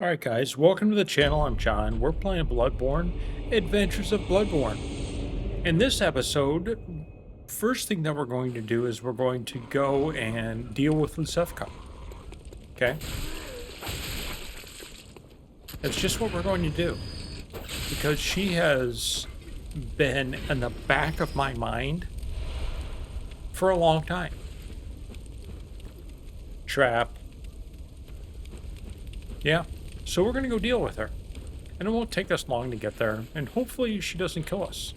Alright guys, welcome to the channel. I'm John. We're playing Bloodborne, Adventures of Bloodborne. In this episode, first thing that we're going to do is we're going to go and deal with Losefka. Okay? That's just what we're going to do. Because she has been in the back of my mind for a long time. Trap. Yeah. So we're going to go deal with her. And it won't take us long to get there. And hopefully she doesn't kill us.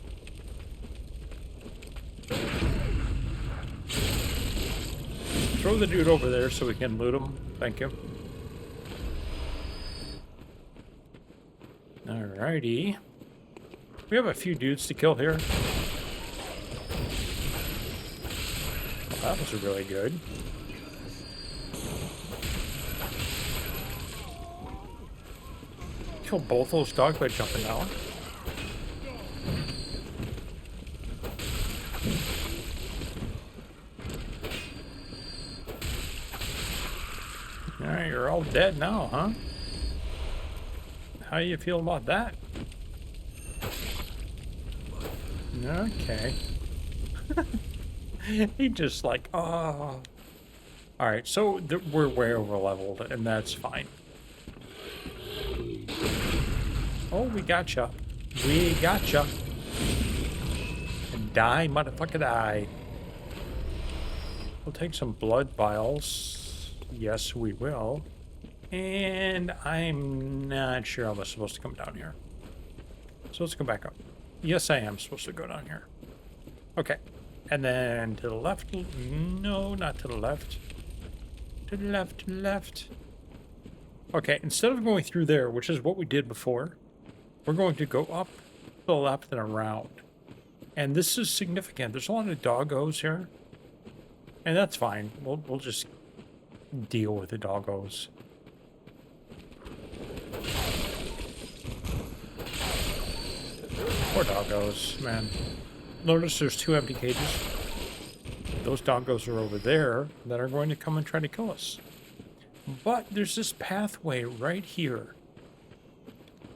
Throw the dude over there so we can loot him. Thank you. Alrighty. We have a few dudes to kill here. Well, that was really good. Kill both those dogs by jumping down. Alright, you're all dead now, huh? How do you feel about that? Okay. He just like, oh. Alright, so we're way over leveled, and that's fine. Oh, we gotcha. We gotcha. And die, motherfucker, die. We'll take some blood vials. Yes, we will. And I'm not sure I was supposed to come down here. So let's go back up. Yes, I am supposed to go down here. Okay. And then to the left. No, not to the left. To the left, to the left. Okay, instead of going through there, which is what we did before, we're going to go up, to the left, and around. And this is significant. There's a lot of doggos here. And that's fine. We'll just deal with the doggos. Poor doggos, man. Notice there's 2 empty cages. Those doggos are over there that are going to come and try to kill us. But there's this pathway right here.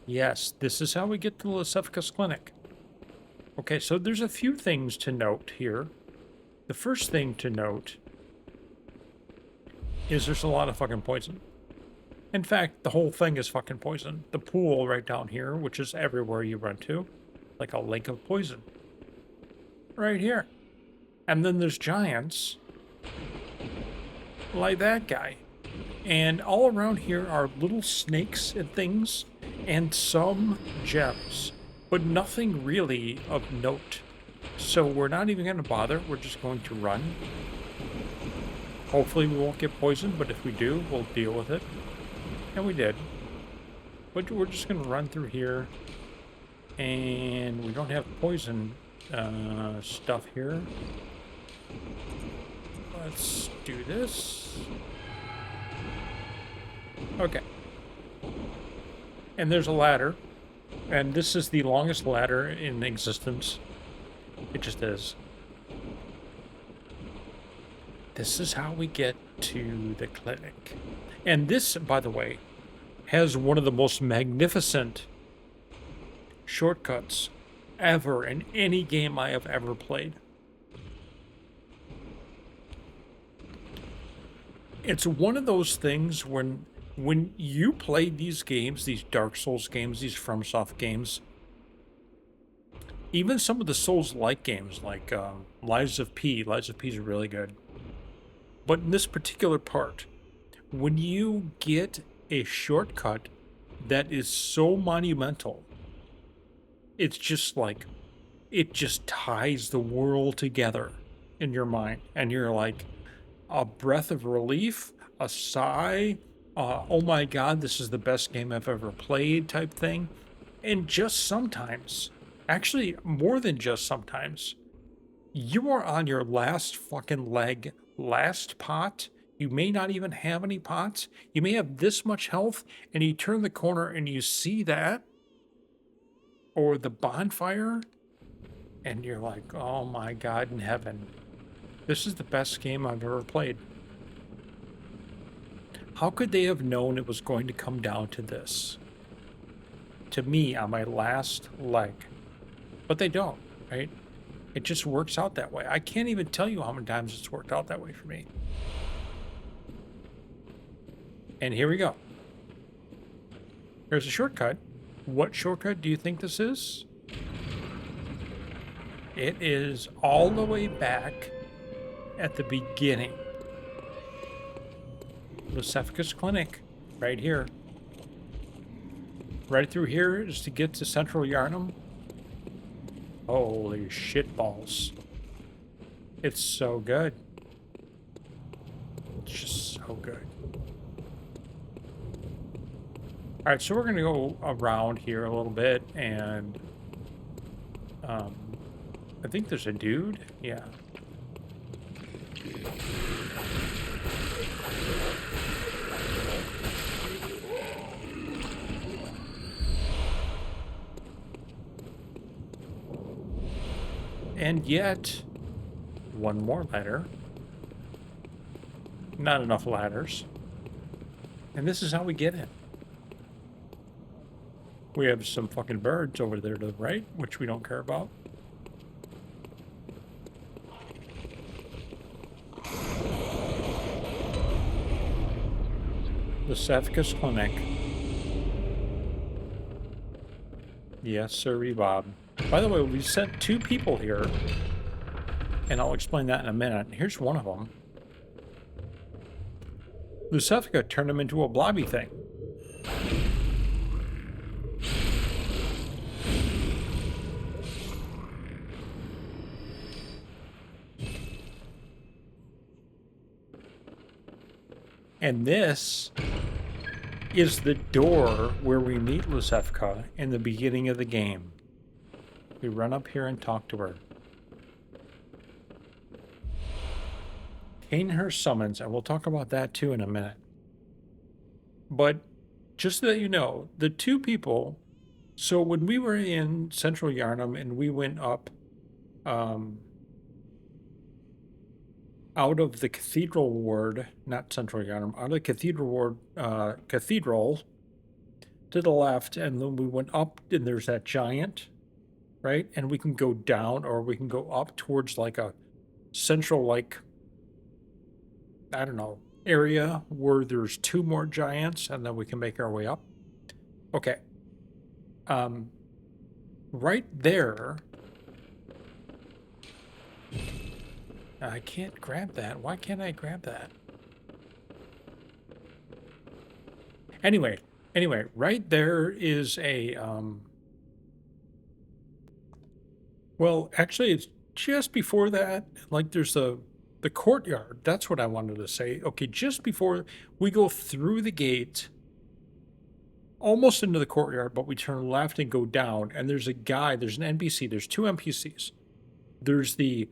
Yes, this is how we get to Losefka's clinic. Okay, so there's a few things to note here. The first thing to note is there's a lot of fucking poison. In fact, the whole thing is fucking poison. The pool right down here, which is everywhere you run to, like a lake of poison. Right here. And then there's giants like that guy. And all around here are little snakes and things, and some gems, but nothing really of note. So we're not even going to bother. We're just going to run. Hopefully we won't get poisoned, but if we do, we'll deal with it. And we did. But we're just going to run through here. And we don't have poison stuff here. Let's do this. Okay. And there's a ladder. And this is the longest ladder in existence. It just is. This is how we get to the clinic. And this, by the way, has one of the most magnificent shortcuts ever in any game I have ever played. It's one of those things when you play these games, these Dark Souls games, these FromSoft games, even some of the Souls-like games like Lies of P is really good. But in this particular part, when you get a shortcut that is so monumental, it's just like, it just ties the world together in your mind. And you're like, a breath of relief, a sigh, oh my god, this is the best game I've ever played type thing. And just sometimes, actually more than just sometimes, you are on your last fucking leg, last pot. You may not even have any pots. You may have this much health, and you turn the corner and you see that, or the bonfire, and you're like, oh my god in heaven. This is the best game I've ever played. How could they have known it was going to come down to this? To me, on my last leg. But they don't, right? It just works out that way. I can't even tell you how many times it's worked out that way for me. And here we go. Here's a shortcut. What shortcut do you think this is? It is all the way back at the beginning. Losefka's clinic, right here. Right through here is to get to Central Yarnum. Holy shit balls. It's so good. It's just so good. Alright, so we're going to go around here a little bit, and I think there's a dude. Yeah. And yet, one more ladder. Not enough ladders. And this is how we get in. We have some fucking birds over there to the right, which we don't care about. Losefka's clinic. Yes, sir, Bob. By the way, we sent 2 people here, and I'll explain that in a minute. Here's one of them. Losefka turned him into a blobby thing. And this is the door where we meet Losefka in the beginning of the game. We run up here and talk to her. Cainhurst summons, and we'll talk about that too in a minute. But just so that you know, the 2 people, so when we were in Central Yarnum and we went up out of the Cathedral Ward, not Central Yarnum, out of the Cathedral Ward, Cathedral to the left, and then we went up and there's that giant, right? And we can go down or we can go up towards like a central, like, I don't know, area where there's 2 more giants, and then we can make our way up. Okay. Right there. I can't grab that. Why can't I grab that? Anyway, right there is a, well, actually, it's just before that, like, there's the courtyard. That's what I wanted to say. Okay, just before we go through the gate, almost into the courtyard, but we turn left and go down, and there's a guy, there's an NPC, there's 2 NPCs. There's the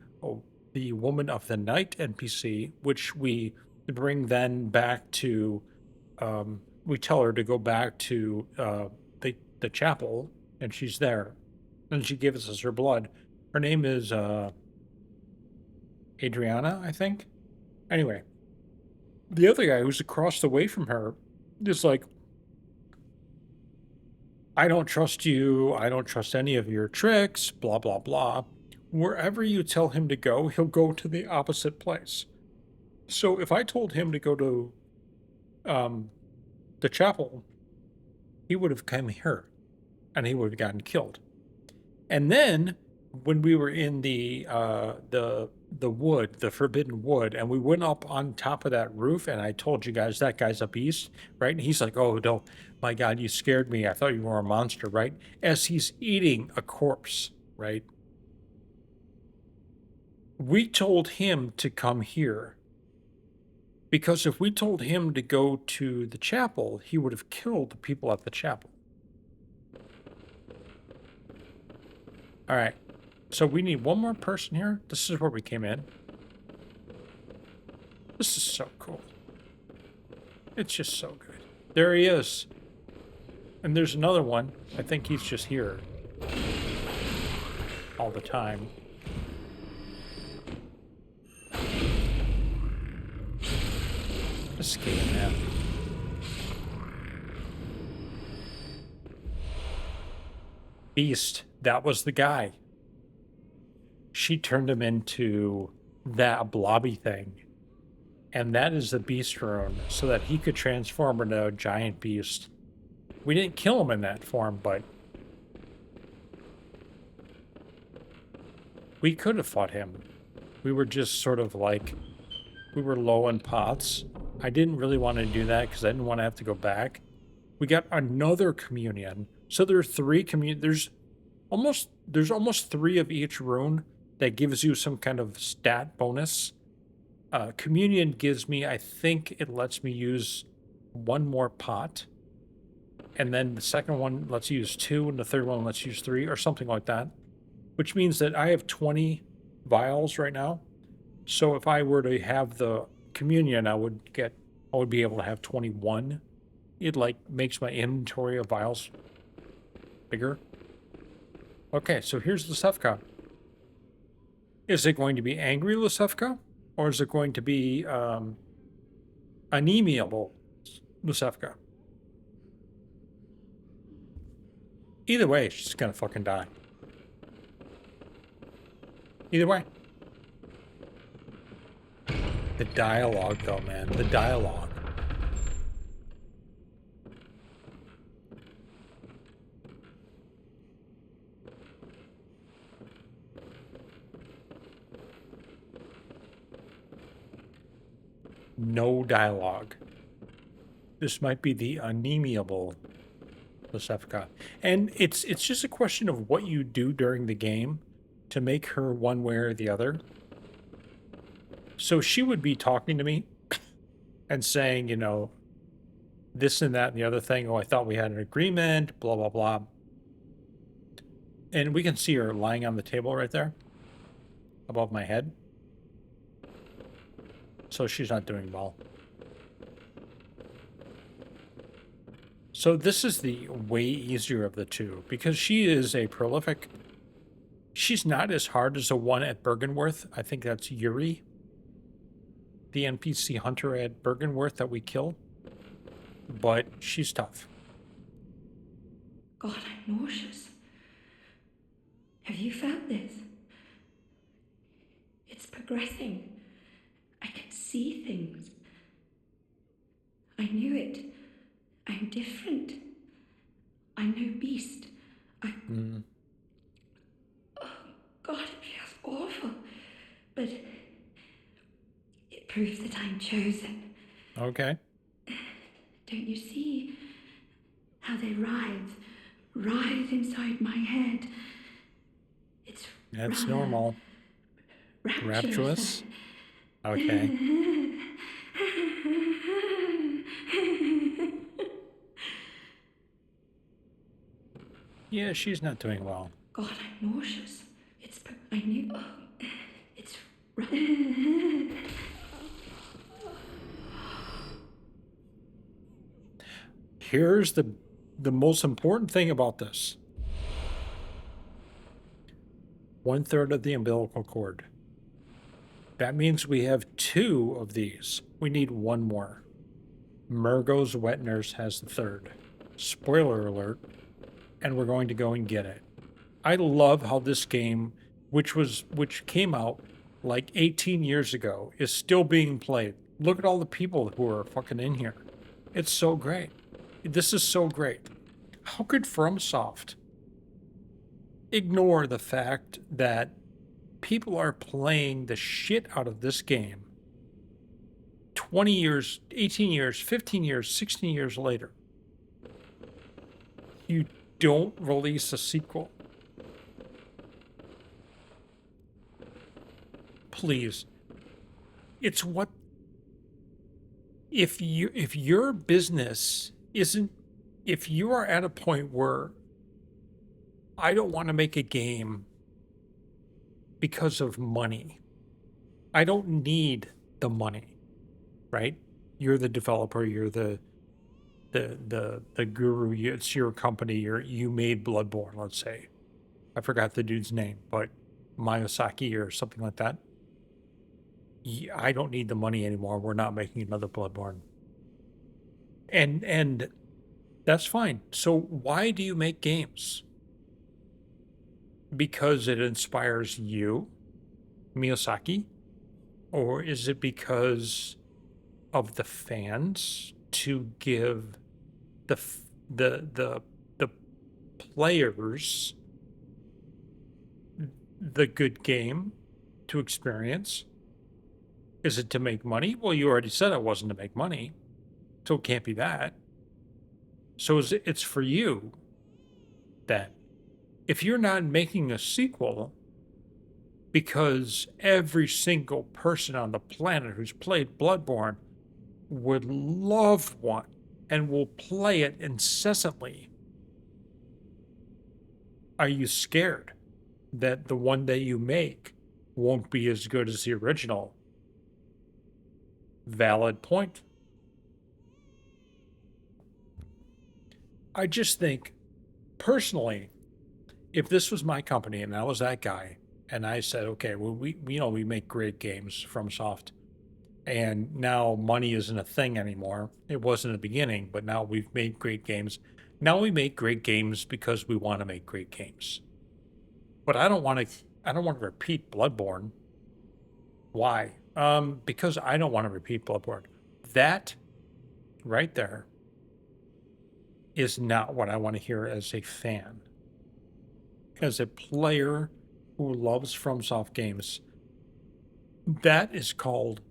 Woman of the Night NPC, which we bring then back to, we tell her to go back to the chapel, and she's there. And she gives us her blood. Her name is Adriana, I think. Anyway, the other guy who's across the way from her is like, I don't trust you. I don't trust any of your tricks, blah, blah, blah. Wherever you tell him to go, he'll go to the opposite place. So if I told him to go to the chapel, he would have come here and he would have gotten killed. And then when we were in the wood, the forbidden wood, and we went up on top of that roof, and I told you guys that guy's a beast, right? And he's like, oh, no, my God, you scared me. I thought you were a monster, right? As he's eating a corpse, right? We told him to come here because if we told him to go to the chapel, he would have killed the people at the chapel. All right. So we need one more person here. This is where we came in. This is so cool. It's just so good. There he is. And there's another one. I think he's just here all the time. Escape, man. Beast, that was the guy. She turned him into that blobby thing. And that is the beast rune, so that he could transform into a giant beast. We didn't kill him in that form, but we could have fought him. We were just sort of like, we were low in pots. I didn't really want to do that because I didn't want to have to go back. We got another communion. So there are 3 there's almost 3 of each rune that gives you some kind of stat bonus. Communion gives me, I think it lets me use 1 more pot. And then the second one lets you use 2, and the third one lets you use 3, or something like that. Which means that I have 20 vials right now. So if I were to have the communion, I would be able to have 21. It like makes my inventory of vials bigger. Okay, so here's Losefka. Is it going to be angry Losefka? Or is it going to be anemiable Losefka? Either way, she's gonna fucking die. Either way. The dialogue, though, man. The dialogue. No dialogue. This might be the anemiable Losefka. And it's just a question of what you do during the game to make her one way or the other. So she would be talking to me and saying, you know, this and that and the other thing. Oh, I thought we had an agreement, blah, blah, blah. And we can see her lying on the table right there above my head. So she's not doing well. So this is the way easier of the two because she is a prolific. She's not as hard as the one at Bergenworth. I think that's Yuri, the NPC hunter at Bergenworth that we killed. But she's tough. God, I'm nauseous. Have you felt this? It's progressing. I can see things. I knew it. I'm different. I'm no beast. Oh, God, it feels awful. But it proves that I'm chosen. Okay. Don't you see how they writhe inside my head? That's normal. Rapturous? Okay. Yeah, she's not doing well. God, I'm nauseous. I knew. It's Here's the most important thing about this. 1/3 of the umbilical cord. That means we have 2 of these. We need 1 more. Murgo's Wet Nurse has the 3rd. Spoiler alert. And we're going to go and get it. I love how this game, which came out like 18 years ago, is still being played. Look at all the people who are fucking in here. It's so great. This is so great. How could FromSoft ignore the fact that people are playing the shit out of this game 20 years, 18 years, 15 years, 16 years later? You don't release a sequel. Please. It's what if your business isn't, if you are at a point where I don't want to make a game because of money. I don't need the money, right? You're the developer, you're the guru, it's your company, you made Bloodborne, let's say. I forgot the dude's name, but Miyazaki or something like that. I don't need the money anymore. We're not making another Bloodborne. And that's fine. So why do you make games? because it inspires you, Miyazaki? Or is it because of the fans to give the the players the good game to experience? Is it to make money? Well, you already said it wasn't to make money, so it can't be that. So it's for you that if you're not making a sequel because every single person on the planet who's played Bloodborne would love one and will play it incessantly, are you scared that the one that you make won't be as good as the original? Valid point. I just think, personally, if this was my company and I was that guy, and I said, okay, well, we make great games from Soft, and now money isn't a thing anymore. It wasn't in the beginning, but now we've made great games. Now we make great games because we want to make great games. But I don't want to repeat Bloodborne. Why? Because I don't want to repeat Bloodborne. That right there is not what I want to hear as a fan. As a player who loves FromSoft games, that is called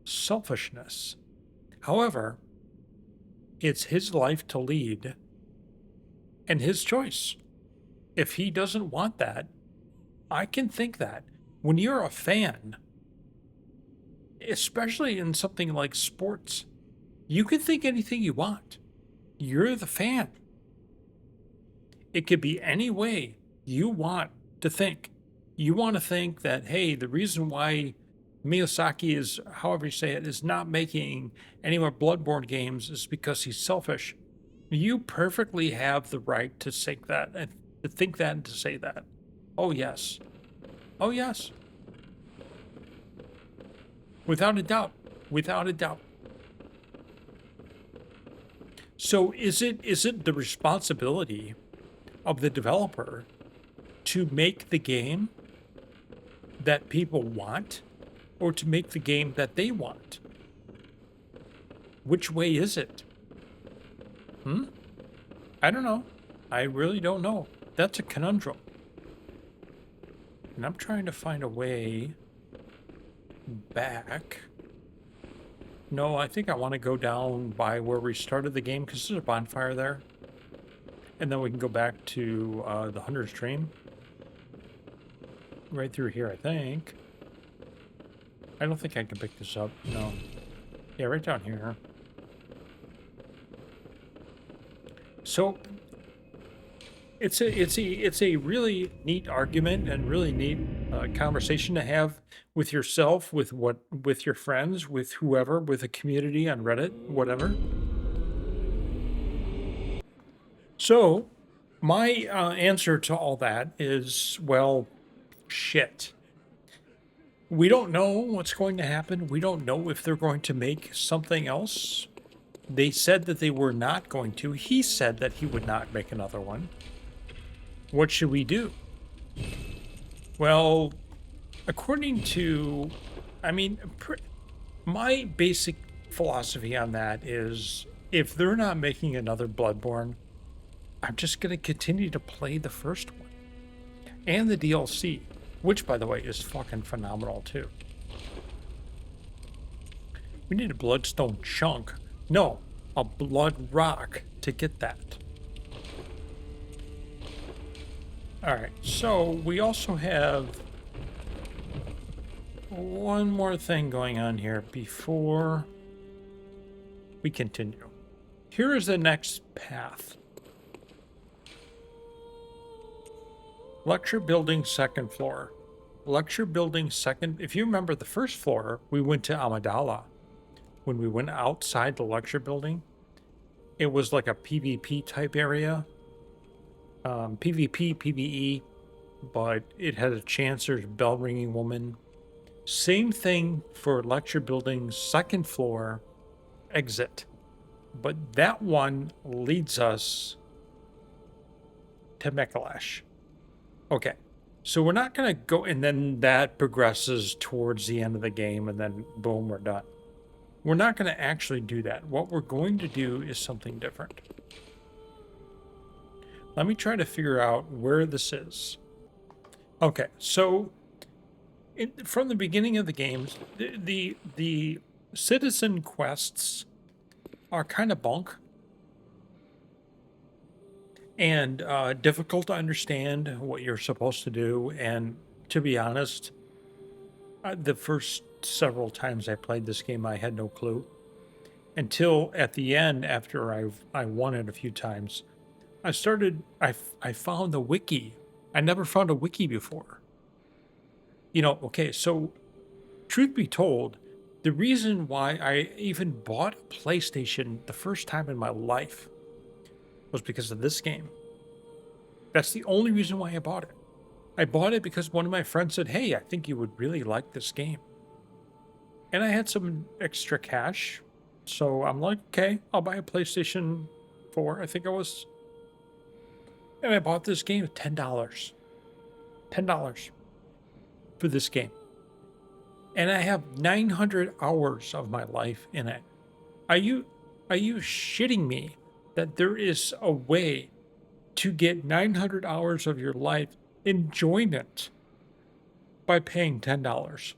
selfishness. However, it's his life to lead and his choice. If he doesn't want that, I can think that. When you're a fan, especially in something like sports, you can think anything you want. You're the fan. It could be any way you want to think. You want to think that, hey, the reason why Miyazaki is, however you say it, is not making any more Bloodborne games is because he's selfish. You perfectly have the right to think that and to think that and to say that. Oh, yes. Oh, yes. Without a doubt. Without a doubt. So is it the responsibility of the developer to make the game that people want, or to make the game that they want? Which way is it? I don't know. I really don't know. That's a conundrum. And I'm trying to find a way back. No, I think I want to go down by where we started the game, because there's a bonfire there. And then we can go back to the Hunter's Dream. Right through here, I think. I don't think I can pick this up. No. Yeah, right down here. So it's a really neat argument and really neat conversation to have with yourself, with your friends, with whoever, with a community on Reddit, whatever. So my answer to all that is, well, shit. We don't know what's going to happen. We don't know if they're going to make something else. They said that they were not going to. He said that he would not make another one. What should we do? Well, according to, my basic philosophy on that is, if they're not making another Bloodborne, I'm just going to continue to play the first one. And the DLC, which, by the way, is fucking phenomenal, too. We need a bloodstone chunk. No, a blood rock to get that. Alright, so we also have one more thing going on here before we continue. Here is the next path. Lecture building, second floor. Lecture building, second. If you remember the first floor, we went to Amidala. When we went outside the lecture building, it was like a PvP type area. PvP, PvE, but it had a chance. There's bell ringing woman. Same thing for lecture building, second floor, exit. But that one leads us to Mekalash. Okay, So we're not going to go, and then that progresses towards the end of the game, and then boom, we're done. We're not going to actually do that. What we're going to do is something different. Let me try to figure out where this is. Okay, so from the beginning of the games, the citizen quests are kind of bunk and difficult to understand what you're supposed to do. And to be honest, the first several times I played this game, I had no clue until at the end, after I won it a few times. I found the wiki. I never found a wiki before. You know, okay, so truth be told, the reason why I even bought a PlayStation the first time in my life was because of this game. That's the only reason why I bought it. I bought it because one of my friends said, hey, I think you would really like this game. And I had some extra cash, so I'm like, okay, I'll buy a PlayStation 4, I think it was. And I bought this game at $10. $10 for this game. And I have 900 hours of my life in it. Are you shitting me that there is a way to get 900 hours of your life enjoyment by paying $10?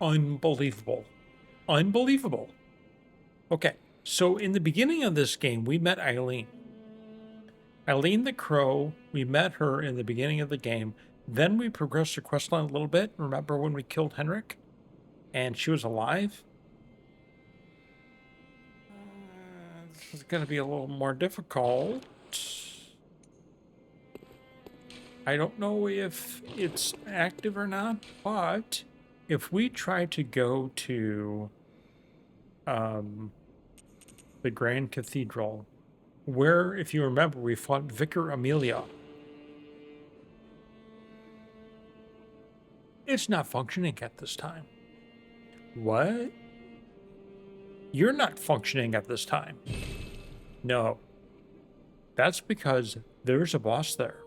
Unbelievable. Unbelievable. Okay, so in the beginning of this game, we met Eileen. Eileen the Crow, we met her in the beginning of the game. Then we progressed the questline a little bit. Remember when we killed Henrik? And she was alive? This is going to be a little more difficult. I don't know if it's active or not, but if we try to go to the Grand Cathedral, where, if you remember, we fought Vicar Amelia. It's not functioning at this time. What? You're not functioning at this time. No. That's because there's a boss there.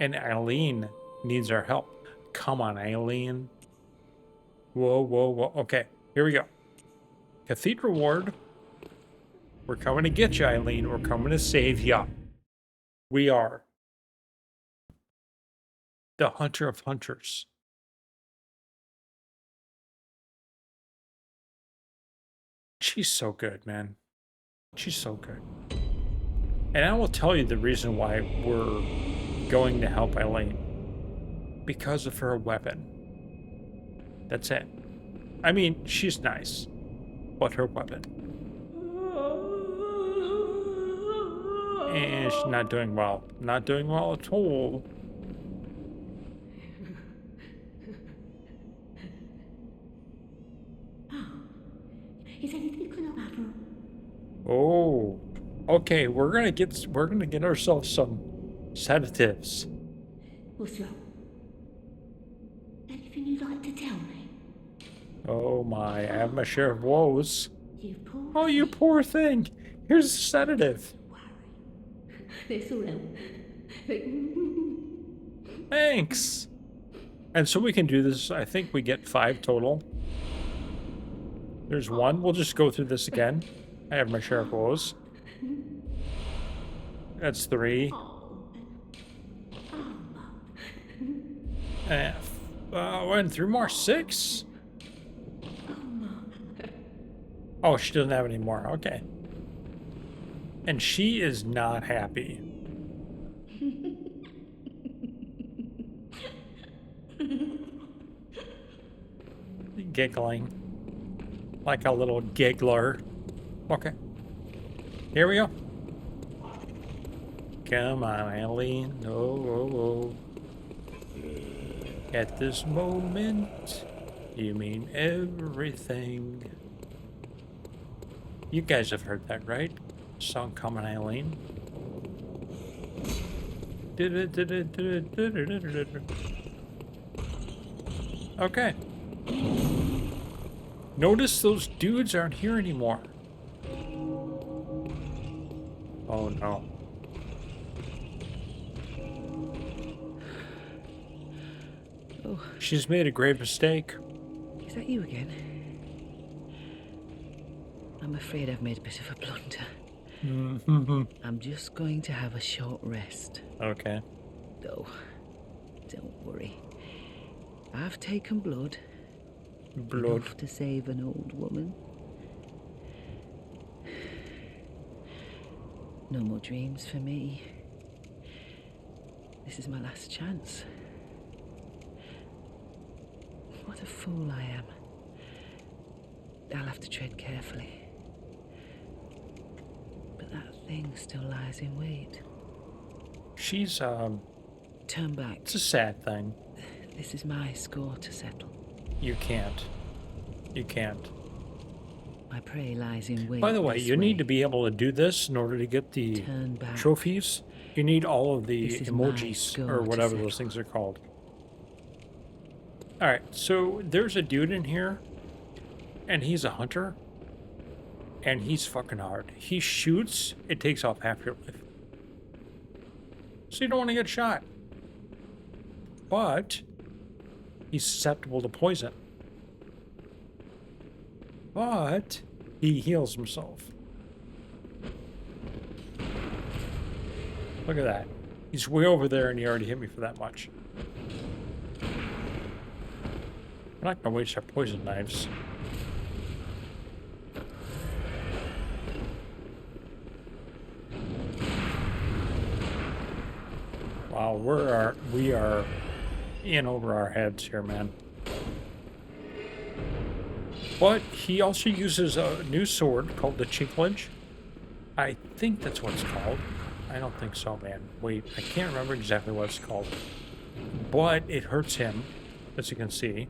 And Eileen needs our help. Come on, Eileen. Whoa, whoa, whoa. Okay, here we go. Cathedral Ward. We're coming to get you, Eileen. We're coming to save you. We are the hunter of hunters. She's so good, man. She's so good. And I will tell you the reason why we're going to help Eileen. Because of her weapon. That's it. I mean, she's nice. But her weapon. And she's not doing well. Not doing well at all. Is anything gonna happen? Oh. Okay, we're gonna get ourselves some sedatives. What's wrong? Anything you'd like to tell me? Oh my, I have my share of woes. You poor Oh, you poor thing. Here's a sedative. This will help. Thanks. And so we can do this. I think we get 5 total. There's 1. We'll just go through this again. I have my share of woes. That's 3. 1, 3 more. 6. Oh, she doesn't have any more. Okay. And she is not happy. Giggling. Like a little giggler. Okay. Here we go. Come on, Eileen. Oh. At this moment, you mean everything. You guys have heard that, right? Song Come on, Eileen. Okay. Notice those dudes aren't here anymore. Oh no. Oh, She's made a grave mistake. is that you again? I'm afraid I've made a bit of a blunder. Mm-hmm. I'm just going to have a short rest. Okay. Though, don't worry. I've taken blood. Blood. Enough to save an old woman. No more dreams for me. This is my last chance. What a fool I am. I'll have to tread carefully. But that thing still lies in wait. She's, Turn back. it's a sad thing. This is my score to settle. You can't. You can't. My prey lies in wait. By the way, this you need way. to be able to do this in order to get the Turn back. trophies. You need all of the This is my emojis, score or to whatever settle. those things are called. Alright, so there's a dude in here, and he's a hunter, and he's fucking hard. He shoots, it takes off half your life. So you don't want to get shot. But he's susceptible to poison. But he heals himself. Look at that. He's way over there and he already hit me for that much. I'm not gonna waste our poison knives. Wow, we are in over our heads here, man. But he also uses a new sword called the Chinkledge. I think that's what it's called. I don't think so, man. Wait, I can't remember exactly what it's called. But it hurts him, as you can see.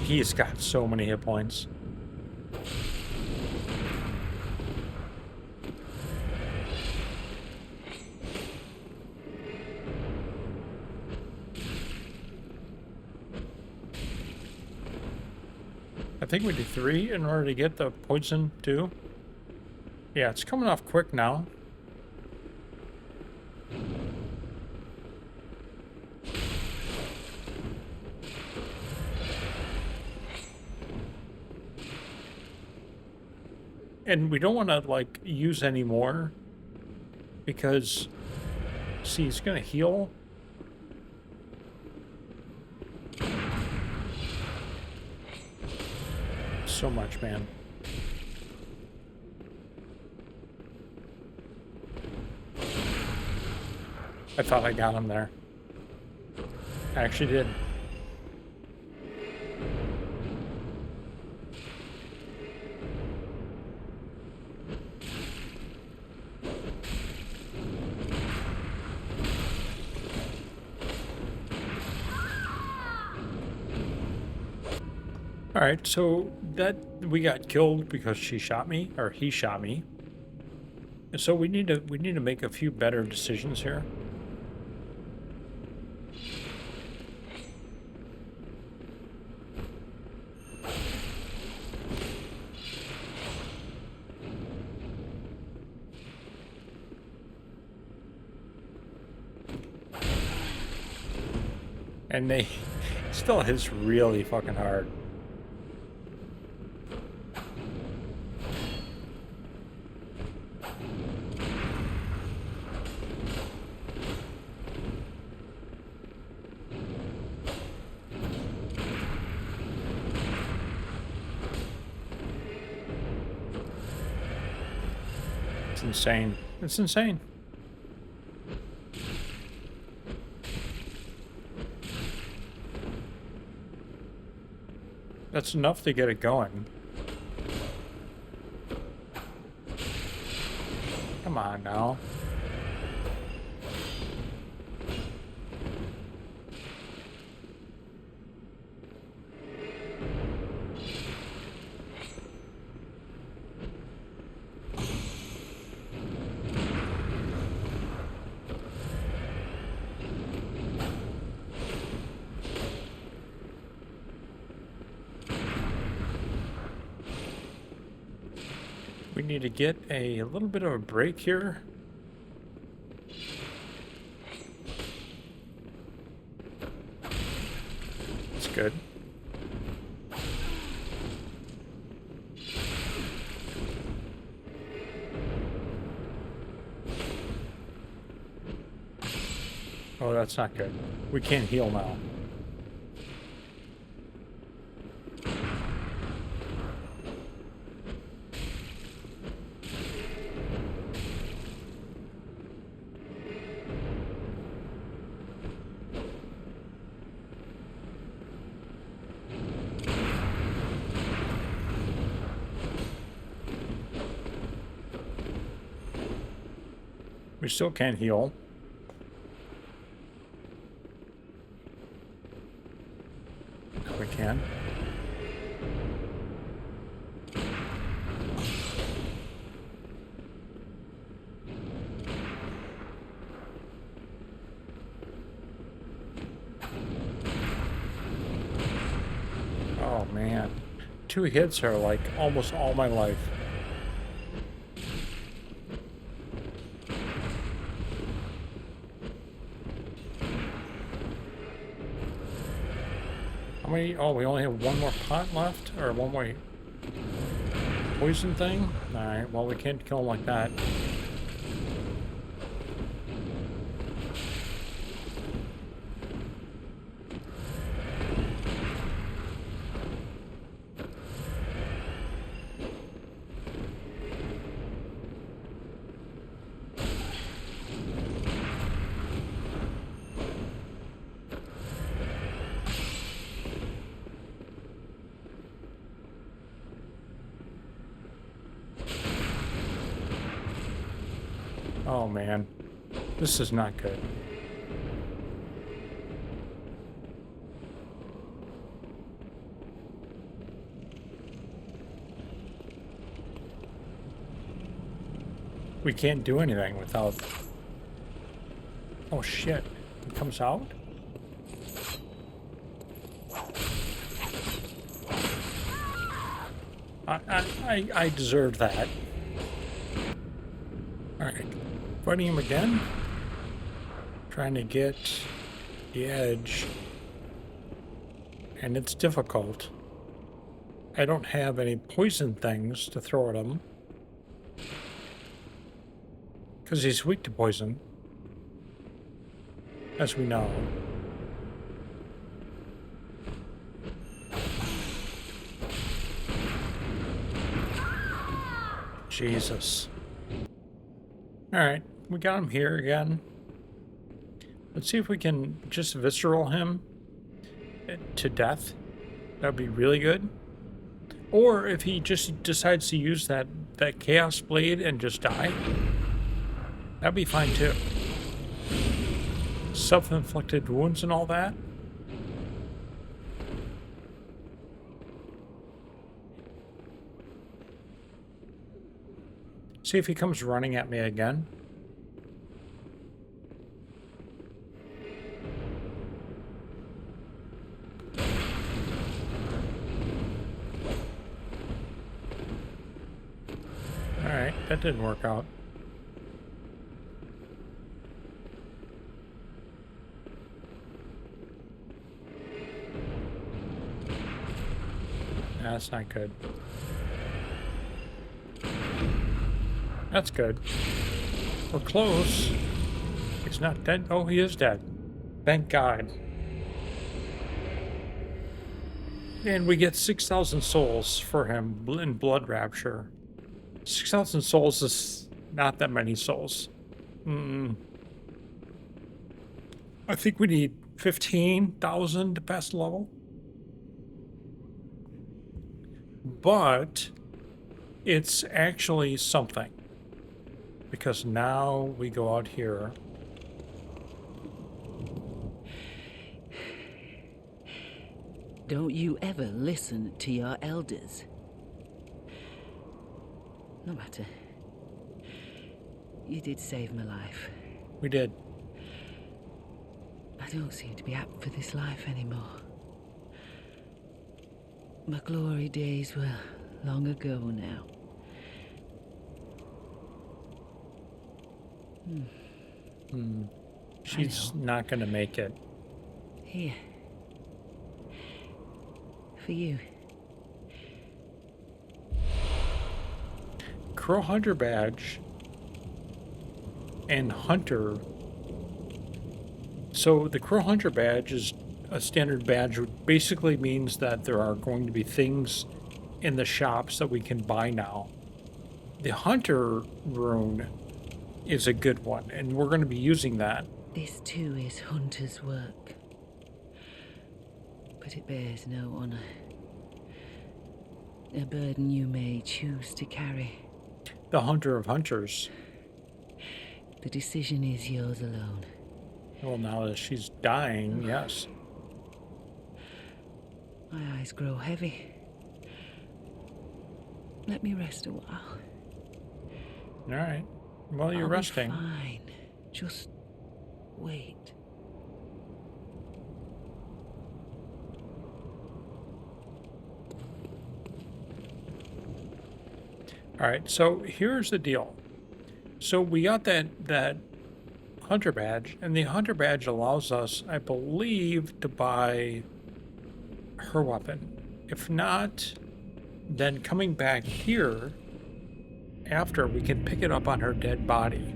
He's got so many hit points. I think we do 3 in order to get the poison too. Yeah, it's coming off quick now. And we don't want to, like, use any more because, see, it's going to heal. So much, man. I thought I got him there. I actually did. All right, so that we got killed because she shot me, or he shot me. And so we need to make a few better decisions here. And they still hits really fucking hard. It's insane. It's insane. That's enough to get it going. Come on now. We need to get a little bit of a break here. That's good. Oh, that's not good. We can't heal now. We still can't heal. We can. Oh man. 2 hits are like almost all my life. How many? Oh, we only have one more pot left? Or one more poison thing? Alright, well, we can't kill him like that. Oh man, this is not good. We can't do anything without... Oh shit, it comes out? I deserve that. Alright. Fighting him again. Trying to get the edge. And it's difficult. I don't have any poison things to throw at him. Because he's weak to poison. As we know. Jesus. Alright, we got him here again. Let's see if we can just visceral him to death. That would be really good. Or if he just decides to use that Chaos Blade and just die. That'd be fine too. Self-inflicted wounds and all that. See if he comes running at me again. Alright, that didn't work out. That's not good. That's good. We're close. He's not dead. Oh, he is dead. Thank God. And we get 6,000 souls for him in Blood Rapture. 6,000 souls is not that many souls. I think we need 15,000 to pass the level. But it's actually something. Because now we go out here. Don't you ever listen to your elders. No matter. You did save my life. We did. I don't seem to be apt for this life anymore. My glory days were long ago now. She's not going to make it. Here. For you. Crow Hunter badge and Hunter. So the Crow Hunter badge is a standard badge, which basically means that there are going to be things in the shops that we can buy now. The Hunter rune is a good one, and we're going to be using that. This too is Hunter's work. But it bears no honor. A burden you may choose to carry. The Hunter of Hunters. The decision is yours alone. Well, now that she's dying, yes. My eyes grow heavy. Let me rest a while. All right. Well, you're I'll resting. Be fine. Just wait. All right. So here's the deal. So we got that Hunter badge, and the Hunter badge allows us, I believe, to buy her weapon. If not, then coming back here after, we can pick it up on her dead body.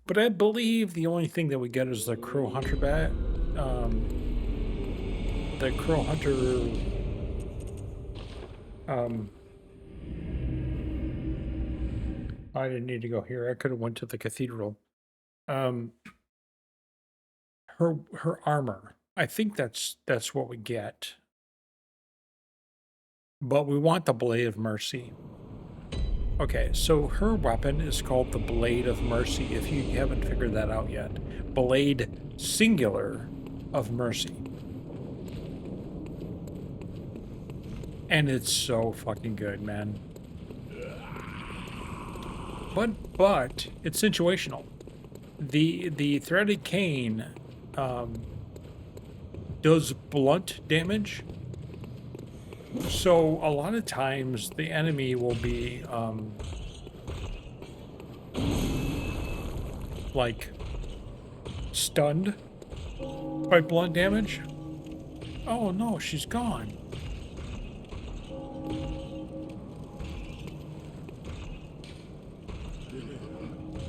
But I believe the only thing that we get is the Crow Hunter badge. The Crow Hunter. I didn't need to go here. I could have went to the cathedral. Her armor. I think that's what we get. But we want the Blade of Mercy. Okay, so her weapon is called the Blade of Mercy, if you haven't figured that out yet. Blade singular of Mercy. And it's so fucking good, man. But it's situational. The threaded cane does blunt damage. So a lot of times the enemy will be like stunned by blunt damage. Oh no, she's gone.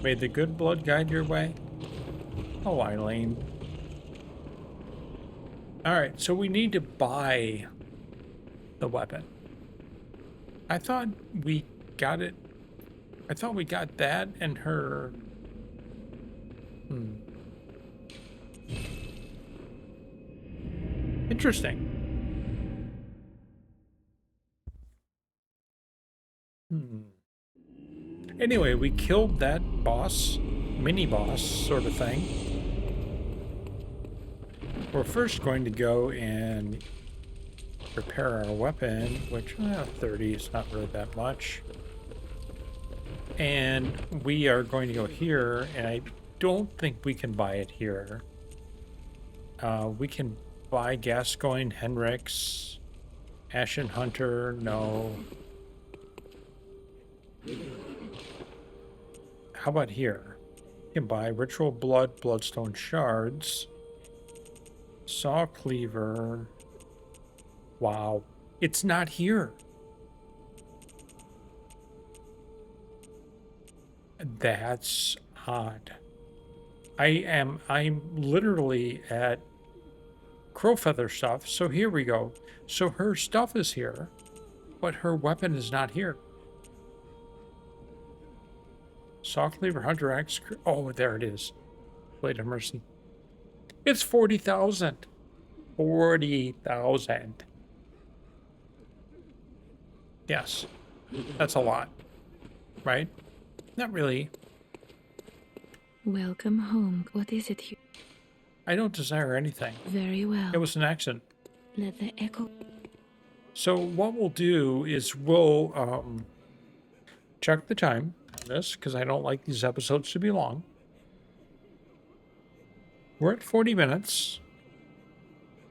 May the good blood guide your way. Oh, Eileen. Alright, so we need to buy the weapon. I thought we got it. I thought we got that and her. Interesting. Anyway, we killed that boss, mini boss sort of thing. We're first going to go and repair our weapon, which 30 is not really that much. And we are going to go here, and I don't think we can buy it here. We can buy Gascoigne, Henrik's, Ashen Hunter, no. How about here? You can buy Ritual Blood, Bloodstone Shards, Saw Cleaver. Wow, it's not here. That's odd. I'm literally at Crowfeather stuff. So here we go. So her stuff is here, but her weapon is not here. Saw Cleaver, Hunter Axe. Oh, there it is. Blade of Mercy. It's 40,000. 40,000. Yes, that's a lot, right? Not really. Welcome home. What is it? I don't desire anything. Very well. It was an accident. Let the echo. So what we'll do is we'll check the time on this, because I don't like these episodes to be long. We're at 40 minutes.